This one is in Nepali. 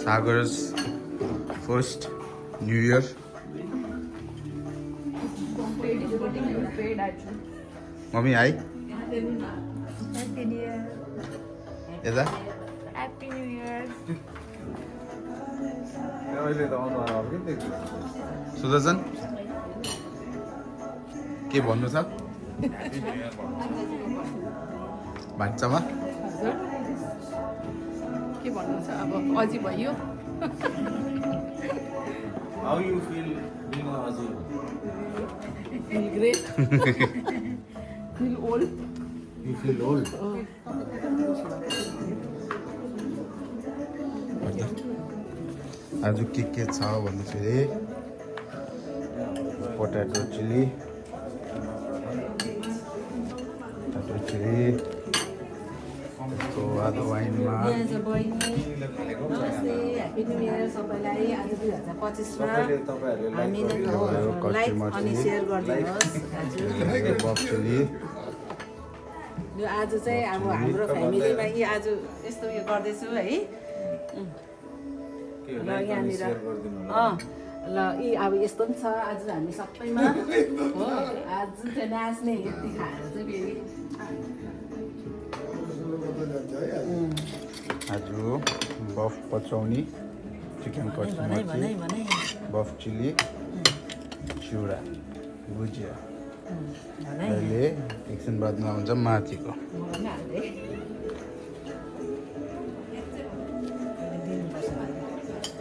Sagar's first New Year. Mommy, hi. Happy New Year. Yada? Happy New Year. Sudarshan के भन्नु छ भान्सामा के भन्नु छ अब अझै भयो How you feel being a Azul? feel great feel old You feel old? आज के छ भन्दाखेरि पोटेटो चिली त्यसको आधा वाइनमा ह्याप्पी न्यू इयर सबैलाई आज 2025 मा हामीले लाइक अनि सेयर गरिदिनुहोस् बफ चिली यो आज चाहिँ अब हाम्रो फ्यामिलीमा यी आज यस्तो उयो गर्दैछु है ल यहाँनिर ल यी अब यस्तो पनि छ आज हामी सबैमा हो आज चाहिँ नाच्ने यति खाएर चाहिँ फेरि आज बफ पचौनी चिकन कचौनी बफ चिली चिउरा भुजिया अहिले एकछिन बादमा हुन्छ माथिको